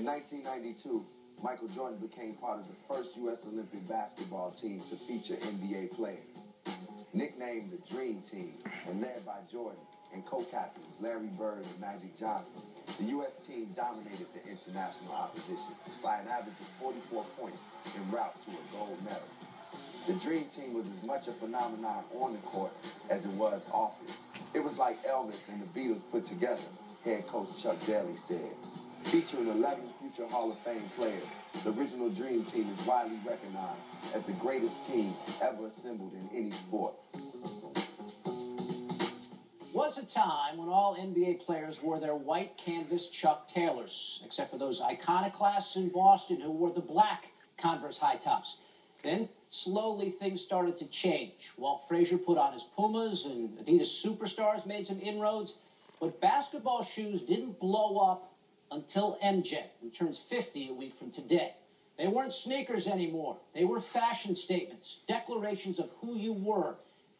In 1992, Michael Jordan became part of the first U.S. Olympic basketball team to feature NBA players. Nicknamed the Dream Team and led by Jordan and co-captains Larry Bird and Magic Johnson, the U.S. team dominated the international opposition by an average of 44 points en route to a gold medal. The Dream Team was as much a phenomenon on the court as it was off it. It was like Elvis and the Beatles put together, head coach Chuck Daly said. Featuring 11 future Hall of Fame players, the original Dream Team is widely recognized as the greatest team ever assembled in any sport. Was a time when all NBA players wore their white canvas Chuck Taylors, except for those iconoclasts in Boston who wore the black Converse high tops. Then, slowly, things started to change. Walt Frazier put on his Pumas, and Adidas Superstars made some inroads. But basketball shoes didn't blow up until MJ, who turns 50 a week from today. They weren't sneakers anymore. They were fashion statements, declarations of who you were,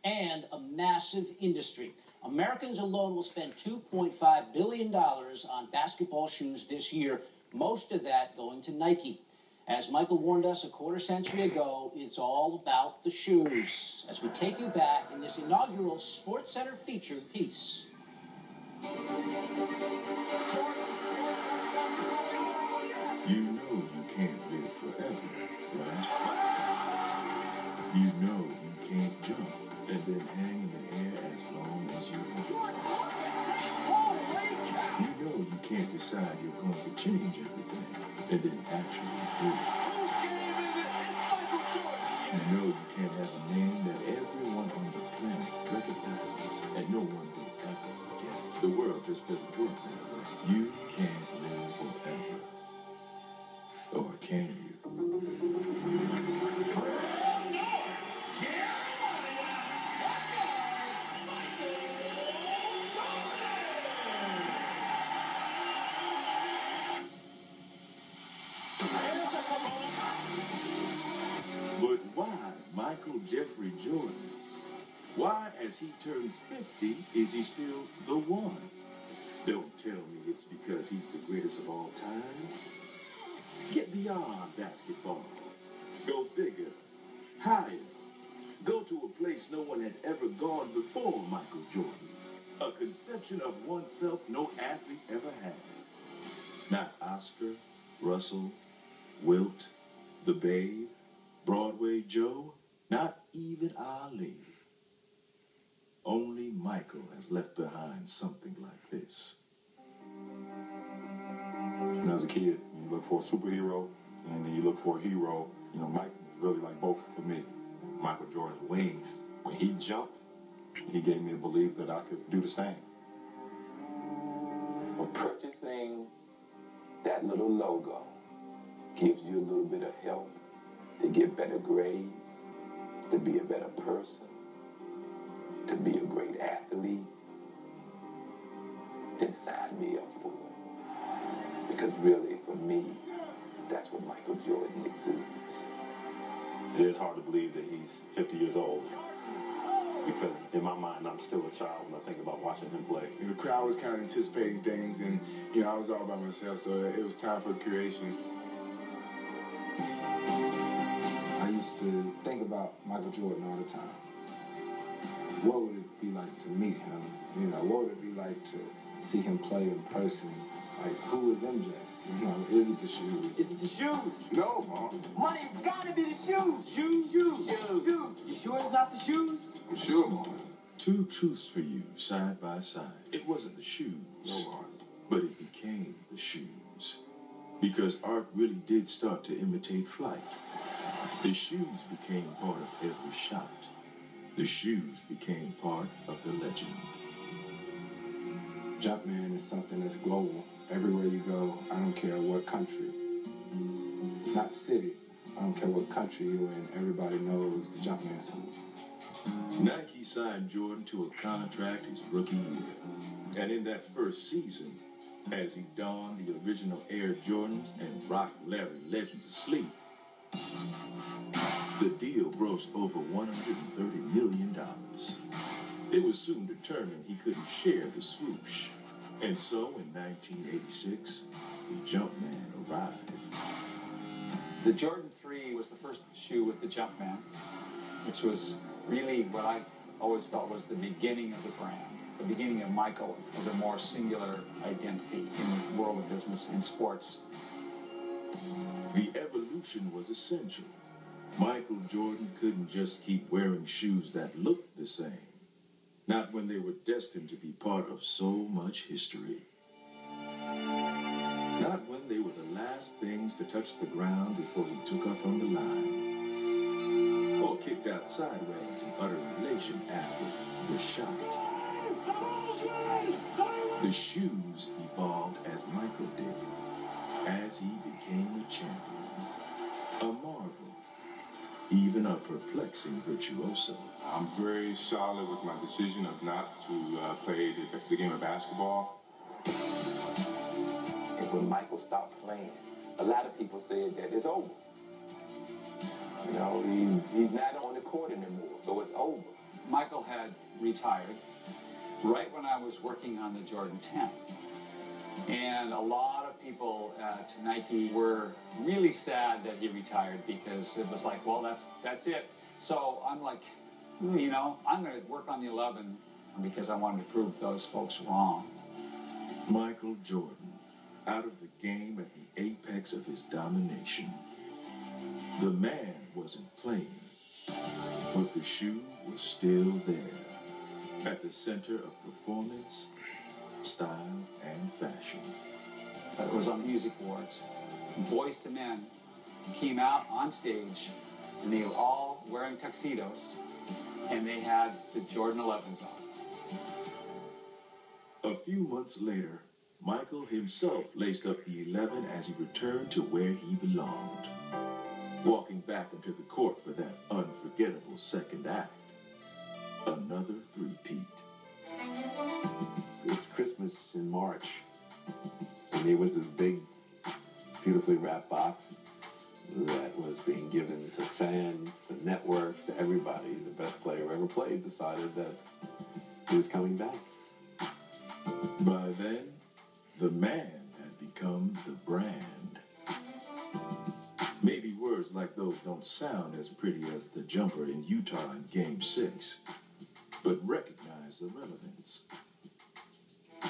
and a massive industry. Americans alone will spend $2.5 billion on basketball shoes this year, most of that going to Nike. As Michael warned us a quarter century ago, it's all about the shoes. As we take you back in this inaugural SportsCenter featured piece. You know you can't live forever, right? You know you can't jump and then hang in the air as long as you want. You know you can't decide you're going to change everything and then actually do it. You know you can't have a name that everyone on the planet recognizes and no one will ever forget. The world just doesn't work that way. You can't live forever. Or can you? But why Michael Jeffrey Jordan? Why, as he turns 50, is he still the one? Don't tell me it's because he's the greatest of all time. Get beyond basketball. Go bigger, higher. Go to a place no one had ever gone before Michael Jordan. A conception of oneself no athlete ever had. Not Oscar, Russell, Wilt, the Babe, Broadway Joe, not even Ali. Only Michael has left behind something like this. And as a kid, you look for a superhero, and then you look for a hero. You know, Mike was really like both for me. Michael Jordan's wings, when he jumped, he gave me a belief that I could do the same. Well, purchasing that little logo gives you a little bit of help to get better grades, to be a better person, to be a great athlete. Then sign me up for it. Because really, for me, that's what Michael Jordan exudes. It is hard to believe that he's 50 years old. Because in my mind, I'm still a child when I think about watching him play. And the crowd was kind of anticipating things, and I was all by myself, so it was time for creation. I used to think about Michael Jordan all the time. What would it be like to meet him? What would it be like to see him play in person? Like, who is MJ? Is it the shoes? Is it the shoes? No, Mom. Money's gotta be the shoes. Shoes. You sure it's not the shoes? I'm sure, Mom. Two truths for you, side by side. It wasn't the shoes, No, Mom. but it became the shoes. Because art really did start to imitate flight. The shoes became part of every shot. The shoes became part of the legend. Jumpman is something that's global. Everywhere you go, I don't care what country, not city, I don't care what country you're in, everybody knows the Jumpman song. Nike signed Jordan to a contract his rookie year. And in that first season, as he donned the original Air Jordans and rocked Larry Legend to sleep, the deal grossed over $130 million. It was soon determined he couldn't share the swoosh. And so, in 1986, the Jumpman survive. The Jordan 3 was the first shoe with the Jumpman, which was really what I always felt was the beginning of the brand, the beginning of Michael as a more singular identity in the world of business and sports. The evolution was essential. Michael Jordan couldn't just keep wearing shoes that looked the same, not when they were destined to be part of so much history. Not when they were the last things to touch the ground before he took off on the line, or kicked out sideways in utter elation after the shot. The shoes evolved as Michael did, as he became a champion, a marvel, even a perplexing virtuoso. I'm very solid with my decision of not to play the game of basketball. And when Michael stopped playing, a lot of people said that it's over. You know, he's not on the court anymore, so it's over. Michael had retired right when I was working on the Jordan 10. And a lot of people at Nike were really sad that he retired because it was like, well, that's it. So I'm like, you know, I'm going to work on the 11 because I wanted to prove those folks wrong. Michael Jordan, out of the game at the apex of his domination. The man wasn't playing, but the shoe was still there, at the center of performance, style, and fashion. It was on Music Awards. Boys to Men came out on stage, and they were all wearing tuxedos, and they had the Jordan 11s on. A few months later, Michael himself laced up the 11 as he returned to where he belonged, walking back into the court for that unforgettable second act. Another three-peat. It's Christmas in March, and there was this big, beautifully wrapped box that was being given to fans, to networks, to everybody. The best player who ever played decided that he was coming back. By then, the man had become the brand. Maybe words like those don't sound as pretty as the jumper in Utah in Game 6, but recognize the relevance.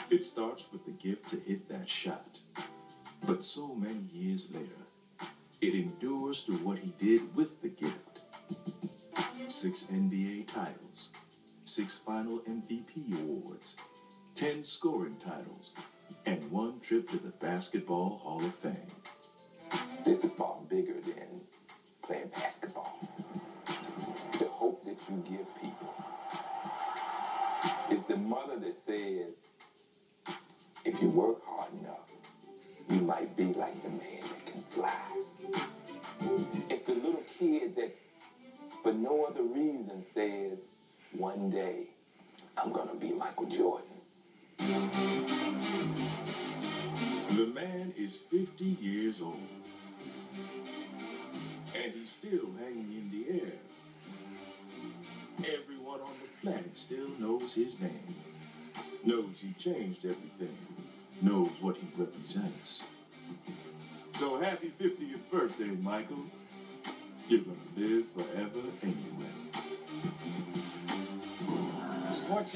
It starts with the gift to hit that shot, but so many years later, it endures through what he did with the gift. 6 NBA titles, 6 final MVP awards, 10 scoring titles, and 1 trip to the Basketball Hall of Fame. This is far bigger than playing basketball. The hope that you give people is the mother that says, if you work hard enough, you might be like the man that can fly. It's the little kid that, for no other reason, says, one day, I'm gonna be Michael Jordan. The man is 50 years old, and he's still hanging in the air. Everyone on the planet still knows his name, knows he changed everything, knows what he represents. So happy 50th birthday, Michael. You're gonna live forever anyway. Sports